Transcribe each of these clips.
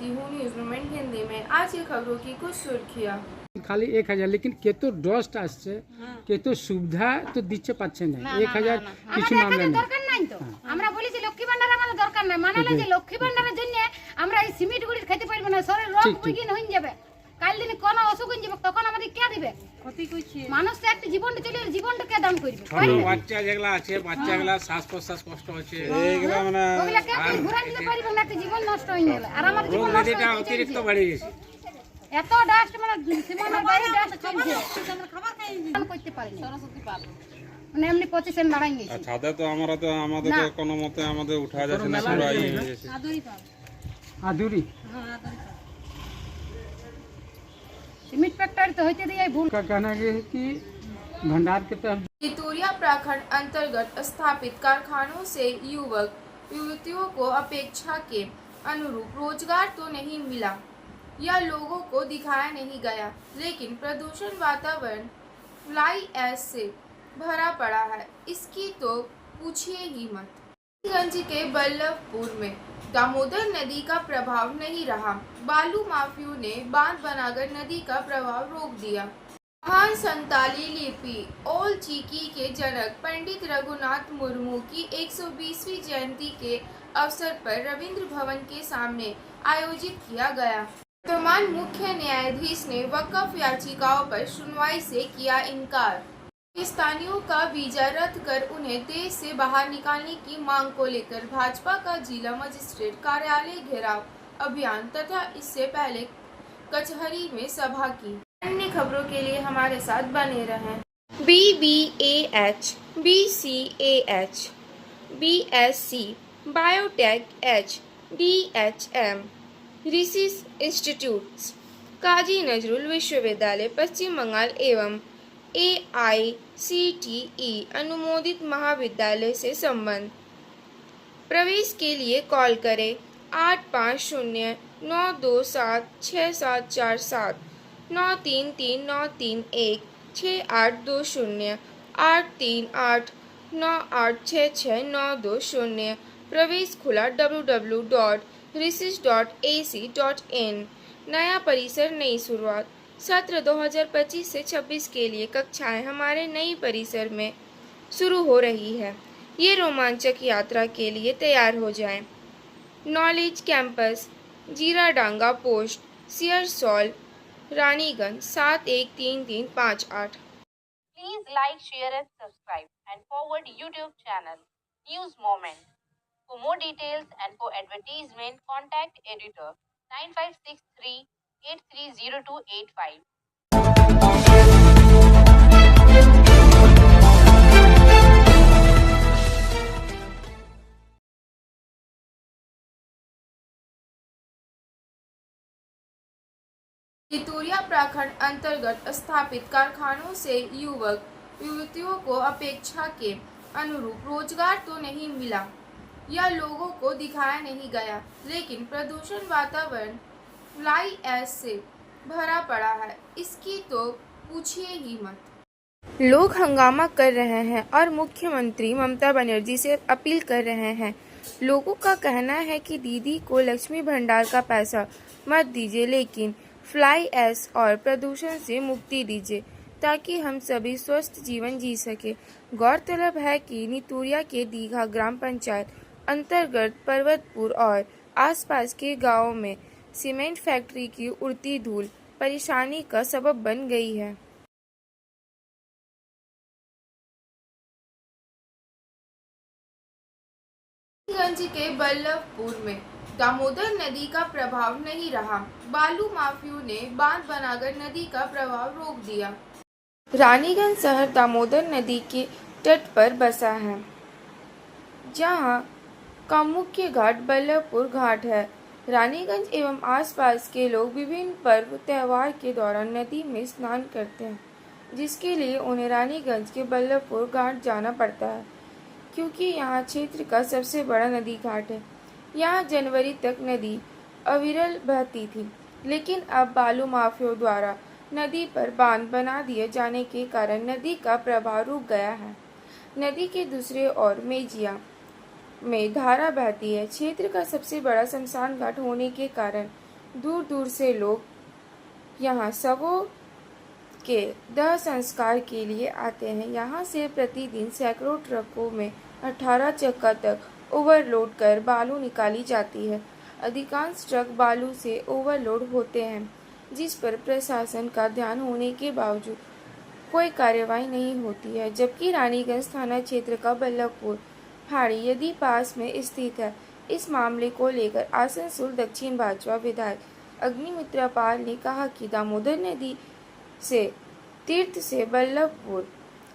करती हूँ news movement Hindi में। आज की खबरों की कुछ सुर्खियाँ। খালি 1000 লেকিন কেতো ডস্ট আসছে কেতো সুবিধা তো দিচ্ছে পাচ্ছে না 1000 কিছু মামলা নেই দরকার নাই তো আমরা বলি যে লক্ষ্মী ভান্ডার আমাদের দরকার নাই মানালে যে লক্ষ্মী ভান্ডারের জন্য আমরা এই সিমেন্ট গুড়ি খেতে পারবো না শরীর রোগ বিঘিন হয়ে যাবে কাল দিনে কোন অসুখ হয়ে যাবে তখন আমাদের কে দিবে ক্ষতি কইছে মানুষ তো একটা জীবনটা চলে জীবনটা কে দাম করবে বাচ্চা যেগুলা আছে বাচ্চাগুলা শ্বাস প্রশ্বাস কষ্ট হচ্ছে এইগুলা মানে ওগুলা কে ঘুরে নিতে পারবে না একটা জীবন নষ্ট হয়ে গেল আর আমাদের জীবন নষ্ট এটা অতিরিক্ত বেড়ে গেছে এত ডাস্ট মানে সীমানার বাইরে ডাস্ট চলছে আমরা খাবার খাই করতে পারিনি সরস্বতী পাল মানে এমনি 25 দাঁড়াই গেছে ছাদে তো আমরা তো আমাদের কোনো মতে আমাদের উঠা যাচ্ছে না পুরো এই হয়ে গেছে আদুরি পাল আদুরি हां आदुरी सीमेंट फैक्ट्री तो होते दिया भूल का कहना है कि भंडार के तहत तितुरिया प्रखंड अंतर्गत स्थापित कारखानों से युवक युवतियों को अपेक्षा के अनुरूप रोजगार तो नहीं मिला या लोगों को दिखाया नहीं गया, लेकिन प्रदूषण वातावरण फ्लाई ऐश से भरा पड़ा है। इसकी तो पूछिए ही मत। गंज के बल्लभपुर में दामोदर नदी का प्रभाव नहीं रहा। बालू माफियों ने बांध बनाकर नदी का प्रवाह रोक दिया। महान संताली लिपि ओल चिकी के जनक पंडित रघुनाथ मुर्मू की 120वीं जयंती के अवसर पर रविंद्र भवन के सामने आयोजित किया गया। वर्तमान मुख्य न्यायाधीश ने वक़्फ़ याचिकाओं पर सुनवाई से किया इनकार। पाकिस्तानियों का वीजा रद्द कर उन्हें देश से बाहर निकालने की मांग को लेकर भाजपा का जिला मजिस्ट्रेट कार्यालय घेराव अभियान तथा इससे पहले कचहरी में सभा की। अन्य खबरों के लिए हमारे साथ बने रहें। BBAH, BCAH, BSc, biotech H, DHM, ऋषिस institutes, काजी नजरुल विश्वविद्यालय पश्चिम बंगाल एवं AICTE अनुमोदित महाविद्यालय से संबंध। प्रवेश के लिए कॉल करें 8509276747 9339316820 8389866920। प्रवेश खुला www.risis.ac.in। नया परिसर नई शुरुआत। सत्र 2025 से 26 के लिए कक्षाएं हमारे नई परिसर में शुरू हो रही है। ये रोमांचक यात्रा के लिए तैयार हो जाएं। Knowledge campus, Jiradanga post, Searsole, Raniganj 713358। Please like, share and subscribe and forward YouTube channel News Moment. For more details and for advertisement, contact editor 9563 830285. तितुरिया प्रखंड अंतर्गत स्थापित कारखानों से युवक युवतियों को अपेक्षा के अनुरूप रोजगार तो नहीं मिला या लोगों को दिखाया नहीं गया, लेकिन प्रदूषण वातावरण फ्लाई ऐश से भरा पड़ा है। इसकी तो पूछिए ही मत। लोग हंगामा कर रहे हैं और मुख्यमंत्री ममता बनर्जी से अपील कर रहे हैं। लोगों का कहना है कि दीदी को लक्ष्मी भंडार का पैसा मत दीजिए, लेकिन फ्लाई ऐश और प्रदूषण से मुक्ति दीजिए ताकि हम सभी स्वस्थ जीवन जी सके। गौरतलब है कि नितुरिया के दीघा ग्राम पंचायत अंतर्गत पर्वतपुर और आसपास के गांवों में सीमेंट फैक्ट्री की उड़ती धूल परेशानी का सबब बन गई है। गंज के बल्लभपुर में दामोदर नदी का प्रभाव नहीं रहा। बालू माफियों ने बांध बनाकर नदी का प्रवाह रोक दिया। रानीगंज शहर दामोदर नदी के तट पर बसा है, जहां का मुख्य घाट बल्लभपुर घाट है। रानीगंज एवं आसपास के लोग विभिन्न पर्व त्योहार के दौरान नदी में स्नान करते हैं, जिसके लिए उन्हें रानीगंज के बल्लभपुर घाट जाना पड़ता है, क्योंकि यहाँ क्षेत्र का सबसे बड़ा नदी घाट है। यहाँ जनवरी तक नदी अविरल बहती थी, लेकिन अब बालू माफियों द्वारा नदी पर बांध बना दिए जाने के कारण नदी का प्रवाह रुक गया है। नदी के दूसरे ओर मेजिया में धारा बहती है। क्षेत्र का सबसे बड़ा शमशान घाट होने के कारण दूर दूर से लोग यहाँ शवों के दाह संस्कार के लिए आते हैं। यहाँ से प्रतिदिन सैकड़ों ट्रकों में 18 चक्का तक ओवरलोड कर बालू निकाली जाती है। अधिकांश ट्रक बालू से ओवरलोड होते हैं, जिस पर प्रशासन का ध्यान होने के बावजूद कोई कार्रवाई नहीं होती है। जबकि रानीगंज थाना क्षेत्र का बल्लभपुर फाड़ी यदि पास में स्थित है। इस मामले को लेकर आसनसोल दक्षिण भाजपा विधायक अग्निमित्रा पाल ने कहा कि दामोदर नदी से तीर्थ से बल्लभपुर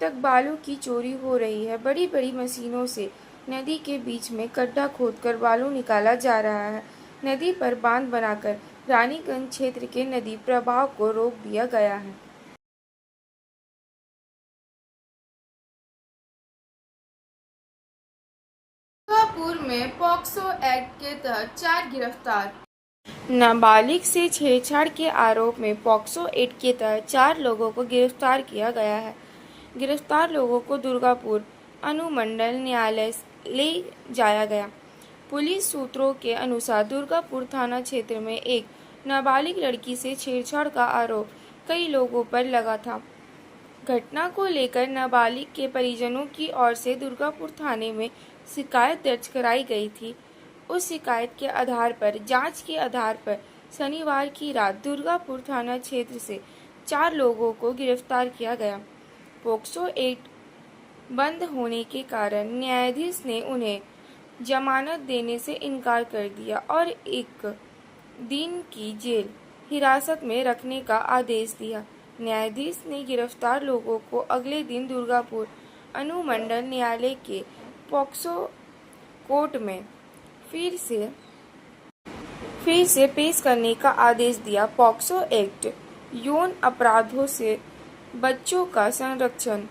तक बालू की चोरी हो रही है। बड़ी बड़ी मशीनों से नदी के बीच में गड्ढा खोदकर बालू निकाला जा रहा है। नदी पर बांध बनाकर रानीगंज क्षेत्र के नदी प्रवाह को रोक दिया गया है। दुर्गापुर में पॉक्सो एक्ट के तहत 4 गिरफ्तार। नाबालिग से छेड़छाड़ के आरोप में पॉक्सो एक्ट के तहत 4 लोगों को गिरफ्तार किया गया है। गिरफ्तार लोगों को दुर्गापुर अनुमंडल न्यायालय ले जाया गया। पुलिस सूत्रों के अनुसार दुर्गापुर थाना क्षेत्र में एक नाबालिग लड़की से छेड़छाड़ का आरोप कई लोगों पर लगा था। घटना को लेकर नाबालिग के परिजनों की ओर से दुर्गापुर थाने में शिकायत दर्ज कराई गई थी। उस शिकायत के आधार पर जांच के आधार पर शनिवार की रात दुर्गापुर थाना क्षेत्र से 4 लोगों को गिरफ्तार किया गया। पोक्सो एक्ट बंद होने के कारण न्यायाधीश ने उन्हें जमानत देने से इनकार कर दिया और 1 दिन की जेल हिरासत में रखने का आदेश दिया। न्यायाधीश ने गिरफ्तार लोगों को अगले दिन दुर्गापुर अनुमंडल न्यायालय के पॉक्सो कोर्ट में फिर से पेश करने का आदेश दिया। पॉक्सो एक्ट यौन अपराधों से बच्चों का संरक्षण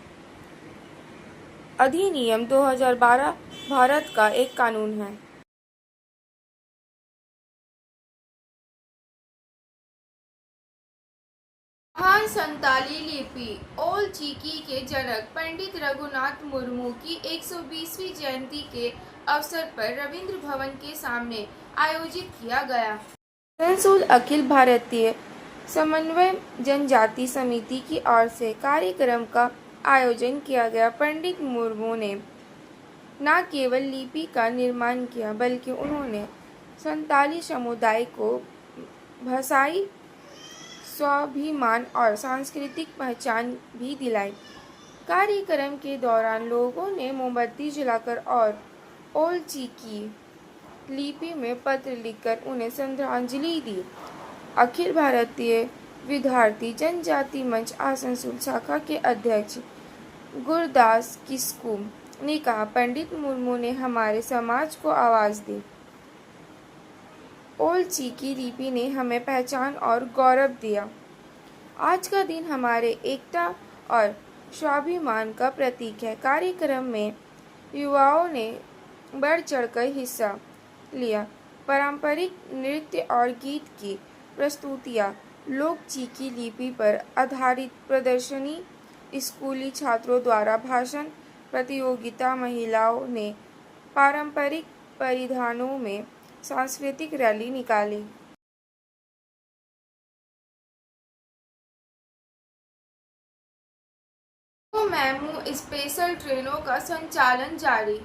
अधिनियम 2012 भारत का एक कानून है। महान संताली लिपि ओल चिकी के जनक पंडित रघुनाथ मुर्मू की 120वीं जयंती के अवसर पर रविंद्र भवन के सामने आयोजित किया गया। आसनसोल अखिल भारतीय समन्वय जनजाति समिति की ओर से कार्यक्रम का आयोजन किया गया। पंडित मुर्मू ने न केवल लिपि का निर्माण किया, बल्कि उन्होंने संताली समुदाय को भाषाई स्वाभिमान और सांस्कृतिक पहचान भी दिलाई। कार्यक्रम के दौरान लोगों ने मोमबत्ती जलाकर और ओल चिकी लिपि में पत्र लिखकर उन्हें श्रद्धांजलि दी। अखिल भारतीय विद्यार्थी जनजाति मंच आसनसोल शाखा के अध्यक्ष गुरदास किस्कू ने कहा, पंडित मुर्मू ने हमारे समाज को आवाज़ दी। ओल चिकी लिपि ने हमें पहचान और गौरव दिया। आज का दिन हमारे एकता और स्वाभिमान का प्रतीक है। कार्यक्रम में युवाओं ने बढ़ चढ़कर हिस्सा लिया। पारंपरिक नृत्य और गीत की प्रस्तुतियाँ, लोक चिकी लिपि पर आधारित प्रदर्शनी, स्कूली छात्रों द्वारा भाषण प्रतियोगिता, महिलाओं ने पारंपरिक परिधानों में सांस्कृतिक रैली निकाली। मेमू स्पेशल ट्रेनों का संचालन जारी।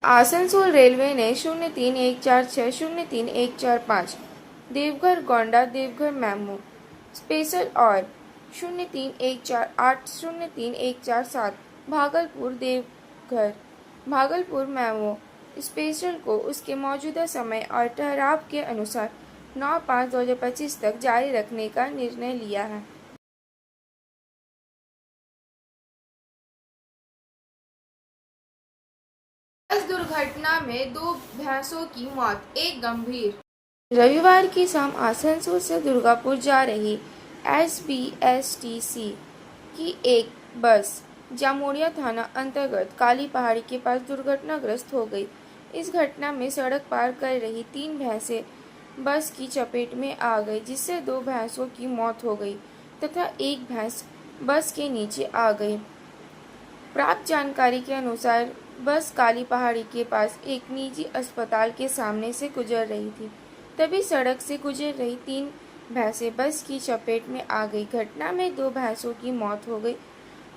आसनसोल रेलवे ने 03146 03145 देवघर गोंडा देवघर मेमू स्पेशल और 03148 03147 भागलपुर देवघर भागलपुर मेमू स्पेशल को उसके मौजूदा समय और ठहराव के अनुसार 9/5/2025 तक जारी रखने का निर्णय लिया है। बस दुर्घटना में 2 भैंसों की मौत, 1 गंभीर। रविवार की शाम आसनसोल से दुर्गापुर जा रही SBSTC की एक बस जामुड़िया थाना अंतर्गत काली पहाड़ी के पास दुर्घटनाग्रस्त हो गई। इस घटना में सड़क पार कर रही 3 भैंसें बस की चपेट में आ गई, जिससे 2 भैंसों की मौत हो गई तथा 1 भैंस बस के नीचे आ गई। प्राप्त जानकारी के अनुसार बस काली पहाड़ी के पास एक निजी अस्पताल के सामने से गुजर रही थी। तभी सड़क से गुजर रही 3 भैंसें बस की चपेट में आ गई। घटना में 2 भैंसों की मौत हो गई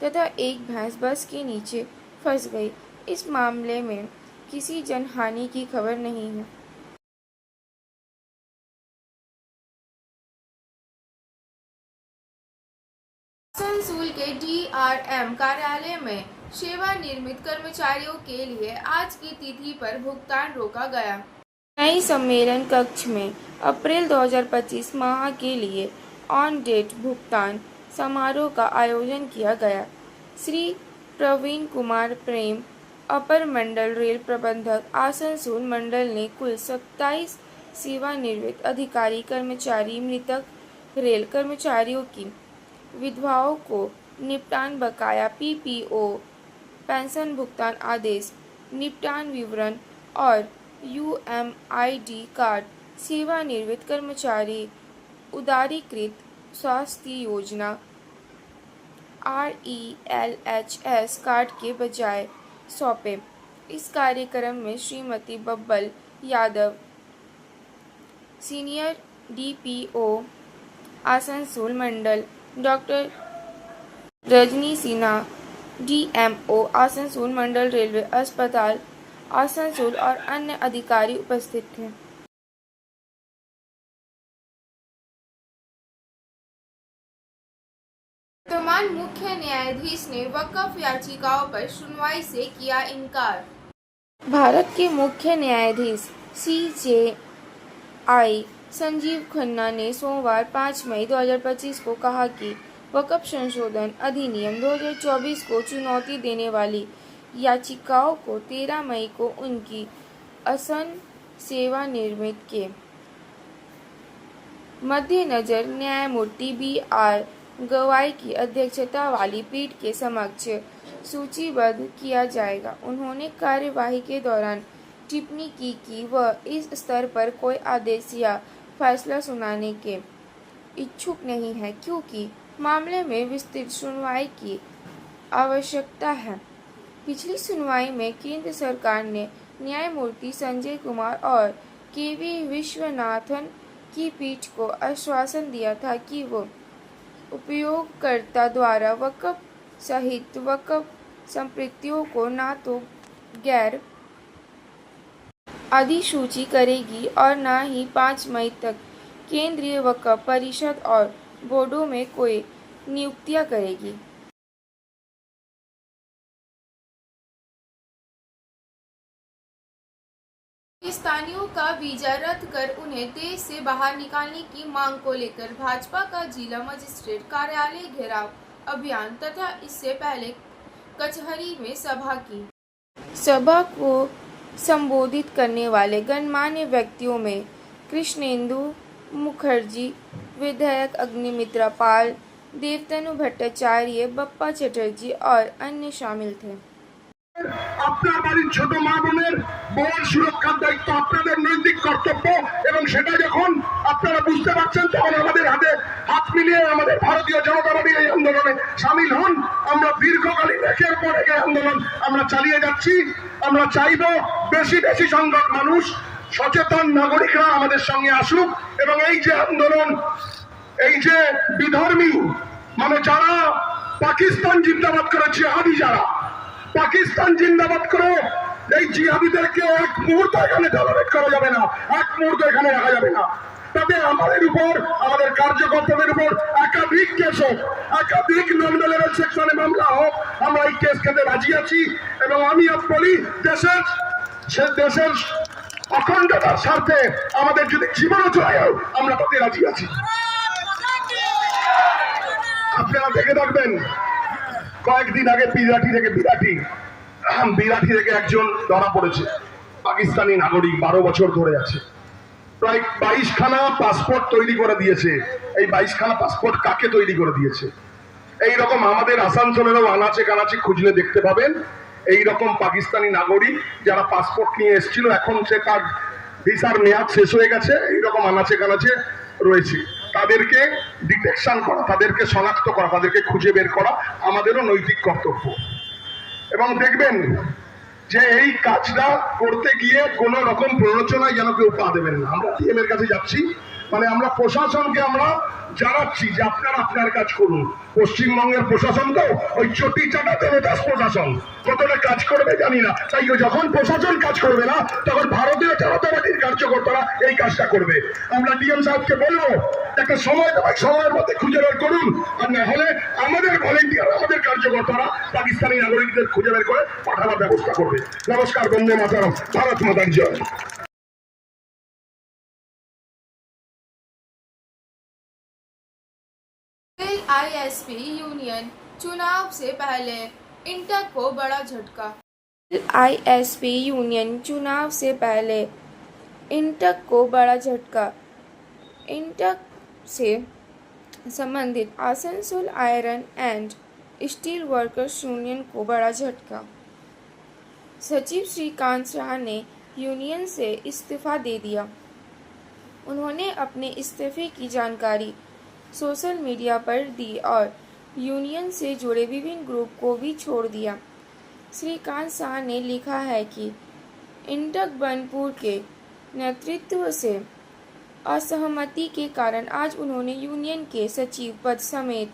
तथा एक भैंस बस के नीचे फंस गई। इस मामले में किसी जनहानि की खबर नहीं है। आसनसोल के DRM कार्यालय में सेवानिवृत्त कर्मचारियों के लिए आज की तिथि पर भुगतान रोका गया। नई सम्मेलन कक्ष में अप्रैल 2025 माह के लिए ऑन डेट भुगतान समारोह का आयोजन किया गया। श्री प्रवीण कुमार प्रेम, अपर मंडल रेल प्रबंधक आसनसोल मंडल ने कुल 27 सेवानिवृत्त अधिकारी कर्मचारी, मृतक रेल कर्मचारियों की विधवाओं को निपटान बकाया, PPO, पेंशन भुगतान आदेश, निपटान विवरण और UMID कार्ड, सेवानिवृत्त कर्मचारी उदारीकृत स्वास्थ्य योजना RELHS कार्ड के बजाय सौंपे। इस कार्यक्रम में श्रीमती बब्बल यादव, सीनियर DPO आसनसोल मंडल, डॉक्टर रजनी सिन्हा, DMO आसनसोल मंडल रेलवे अस्पताल आसनसोल और अन्य अधिकारी उपस्थित थे। वर्तमान मुख्य न्यायाधीश ने वक्फ याचिकाओं पर सुनवाई से किया इनकार। भारत के मुख्य न्यायाधीश CJI संजीव खन्ना ने सोमवार 5 मई 2025 को कहा कि वक्फ संशोधन अधिनियम 2024 को चुनौती देने वाली याचिकाओं को 13 मई को उनकी असम सेवानिवृत्त के मद्देनजर न्यायमूर्ति BR गवाई की अध्यक्षता वाली पीठ के समक्ष सूचीबद्ध किया जाएगा। उन्होंने कार्यवाही के दौरान टिप्पणी की कि वह इस स्तर पर कोई आदेश या फैसला सुनाने के इच्छुक नहीं है क्योंकि मामले में विस्तृत सुनवाई की आवश्यकता है। पिछली सुनवाई में केंद्र सरकार ने न्यायमूर्ति संजय कुमार और KV विश्वनाथन की पीठ को आश्वासन दिया था कि वो उपयोगकर्ता द्वारा वक्फ सहित वक्फ संपत्तियों को न तो गैर अधिसूची करेगी और न ही 5 मई तक केंद्रीय वक्फ परिषद और बोर्डों में कोई नियुक्तियां करेगी। पाकिस्तानियों का वीजा रद्द कर उन्हें देश से बाहर निकालने की मांग को लेकर भाजपा का जिला मजिस्ट्रेट कार्यालय घेराव अभियान तथा इससे पहले कचहरी में सभा की। सभा को संबोधित करने वाले गणमान्य व्यक्तियों में कृष्णेंदु मुखर्जी, विधायक अग्निमित्रा पाल, देवतनु भट्टाचार्य, बप्पा चटर्जी और अन्य शामिल थे। আপনার বাড়ির ছোট মা বোনের বল সুরক্ষার দায়িত্ব আপনাদের নৈতিক কর্তব্য এবং সেটা যখন আপনারা বুঝতে পারছেন তখন আমাদের হাত মিলিয়ে আমাদের ভারতীয় জনতা পার্টির এই আন্দোলনে শামিল হন। আমরা দীর্ঘকালীন একের পর এক আন্দোলন আমরা চালিয়ে যাচ্ছি। আমরা চাইব বেশি বেশি সংখ্যক মানুষ, সচেতন নাগরিকরা আমাদের সঙ্গে আসুক এবং এই যে আন্দোলন, এই যে বিধর্মী মানে যারা পাকিস্তান জিন্দাবাদ করে জিহাদি, যারা পাকিস্তান জিন্দাবাদ করে এই জিহাদিদেরকে এক মুহূর্ত এখানে টলারেট করা যাবে না, এক মুহূর্ত এখানে রাখা যাবে না। তবে আমাদের উপর, আমাদের কার্যকর্তাদের উপর একাধিক কেস হোক, একাধিক নন লেভেল সেকশনে মামলা হোক, আমরা এই কেস খেতে রাজি আছি এবং আমি বলি দেশের অখণ্ডতার স্বার্থে আমাদের যদি জীবনও চলে যায় আমরা তাতে রাজি আছি। আপনারা দেখে থাকবেন কয়েকদিন আগে বিরাটি থেকে একজন ধরা পড়েছে, পাকিস্তানি নাগরিক, 12 বছর ধরে আছে, প্রায় 22খানা পাসপোর্ট তৈরি করে দিয়েছে। এই 22খানা পাসপোর্ট কাকে তৈরি করে দিয়েছে? এইরকম আমাদের আসানসোলেরও আনাচে কানাচে খুঁজলে দেখতে পাবেন এইরকম পাকিস্তানি নাগরিক যারা পাসপোর্ট নিয়ে এসেছিল, এখন সে তার ভিসার মেয়াদ শেষ হয়ে গেছে, এইরকম আনাচে কানাচে রয়েছে। তাদেরকে ডিটেকশন করা, তাদেরকে শনাক্ত করা, তাদেরকে খুঁজে বের করা আমাদেরও নৈতিক কর্তব্য। এবং দেখবেন যে এই কাজটা করতে গিয়ে কোনো রকম প্ররোচনায় যেন কেউ পা দেবেন না। আমরা ডিএম এর কাছে যাচ্ছি, মানে আমরা প্রশাসনকে আমরা জানাচ্ছি যে আপনারা আপনার কাজ করুন। পশ্চিমবঙ্গের প্রশাসন তো ওই চটি চাটাতে রোটাস প্রশাসন, কতটা কাজ করবে জানি না। তাই যখন প্রশাসন কাজ করবে না, তখন ভারতীয় জনতা পার্টির কার্যকর্তারা এই কাজটা করবে। আমরা ডিএম সাহেবকে বলবো একটা সময় দেওয়া, সময়ের মধ্যে খুঁজে বের করুন, আর না হলে আমাদের ভলেন্টিয়ার, আমাদের কার্যকর্তারা পাকিস্তানি নাগরিকদের খুঁজে বের করে পাঠানোর ব্যবস্থা করবে। নমস্কার, বন্দে মাতরম, ভারত মাতার জয়। आईएसपी यूनियन चुनाव से पहले इंटक को बड़ा झटका। आईएसपी यूनियन चुनाव से पहले इंटक को बड़ा झटका। इंटक से संबंधित Asansol iron and steel workers union को बड़ा झटका। सचिव श्रीकांत शाह ने यूनियन से इस्तीफा दे दिया। उन्होंने अपने इस्तीफे की जानकारी सोशल मीडिया पर दी और यूनियन से जुड़े विभिन्न ग्रुप को भी छोड़ दिया। श्रीकांत शाह ने लिखा है कि इंटक बनपुर के नेतृत्व से असहमति के कारण आज उन्होंने यूनियन के सचिव पद समेत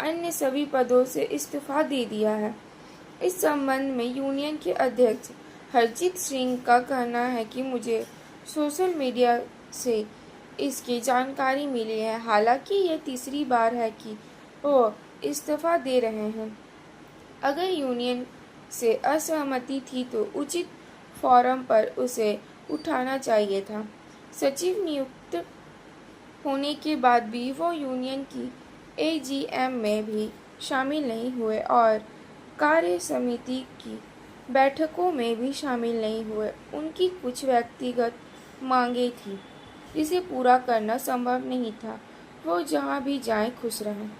अन्य सभी पदों से इस्तीफा दे दिया है। इस संबंध में यूनियन के अध्यक्ष हरजीत सिंह का कहना है कि मुझे सोशल मीडिया से इसकी जानकारी मिली है। हालांकि यह तीसरी बार है कि वो इस्तीफा दे रहे हैं। अगर यूनियन से असहमति थी तो उचित फोरम पर उसे उठाना चाहिए था। सचिव नियुक्त होने के बाद भी वो यूनियन की एजीएम में भी शामिल नहीं हुए और कार्य समिति की बैठकों में भी शामिल नहीं हुए। उनकी कुछ व्यक्तिगत मांगे थी जिसे पूरा करना संभव नहीं था। वो जहां भी जाएं खुश रहें।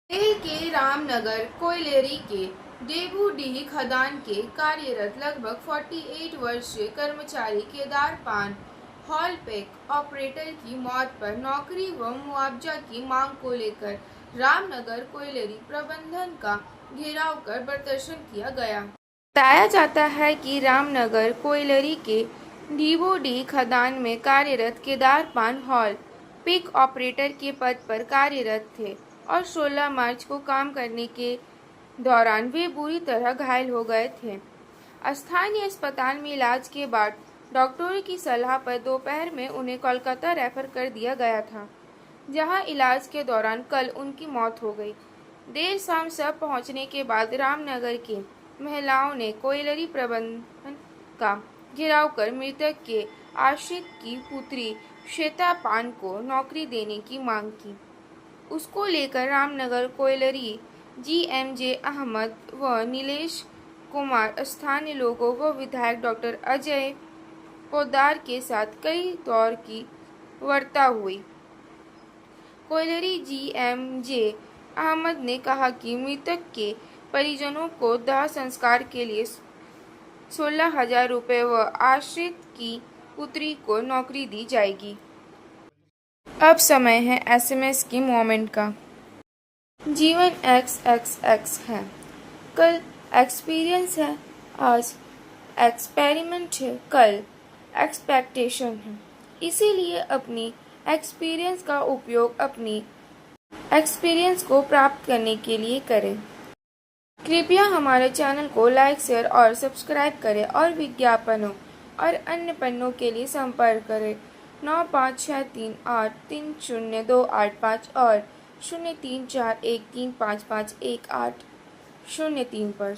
दिल्ली के रामनगर कोयलेरी के डेबूडीह खदान के कार्यरत लगभग 48 वर्षीय कर्मचारी केदार पान हॉल पैक ऑपरेटर की मौत पर नौकरी व मुआवजा की मांग को लेकर रामनगर कोयलेरी प्रबंधन का घेराव कर प्रदर्शन किया गया। बताया जाता है कि रामनगर कोयलरी के डीबोडी खदान में कार्यरत केदार पान हॉल पिक ऑपरेटर के पद पर कार्यरत थे और 16 मार्च को काम करने के दौरान वे बुरी तरह घायल हो गए थे। स्थानीय अस्पताल में इलाज के बाद डॉक्टरों की सलाह पर दोपहर में उन्हें कोलकाता रेफर कर दिया गया था, जहां इलाज के दौरान कल उनकी मौत हो गई। देर शाम सब पहुंचने के बाद रामनगर के महिलाओं ने कोयलरी प्रबंधन का घेराव कर मृतक के आश्रित की पुत्री श्वेता पान को नौकरी देने की मांग की। उसको लेकर रामनगर कोयलरी जीएमजे अहमद व नीलेश कुमार स्थानीय लोगों व विधायक डॉक्टर अजय पोद्दार के साथ कई दौर की वार्ता हुई। कोयलरी जीएमजे अहमद ने कहा कि मृतक के परिजनों को दाह संस्कार के लिए 16,000 रुपये व आश्रित की पुत्री को नौकरी दी जाएगी। अब समय है एसएमएस की मोमेंट का। जीवन XXX है, कल एक्सपीरियंस है, आज एक्सपेरिमेंट है, कल एक्सपेक्टेशन है। इसीलिए अपनी एक्सपीरियंस का उपयोग अपनी एक्सपीरियंस को प्राप्त करने के लिए करें। कृपया हमारे चैनल को लाइक, शेयर और सब्सक्राइब करें और विज्ञापनों और अन्य पन्नों के लिए संपर्क करें 9563830285 और 0341355180 03 पर।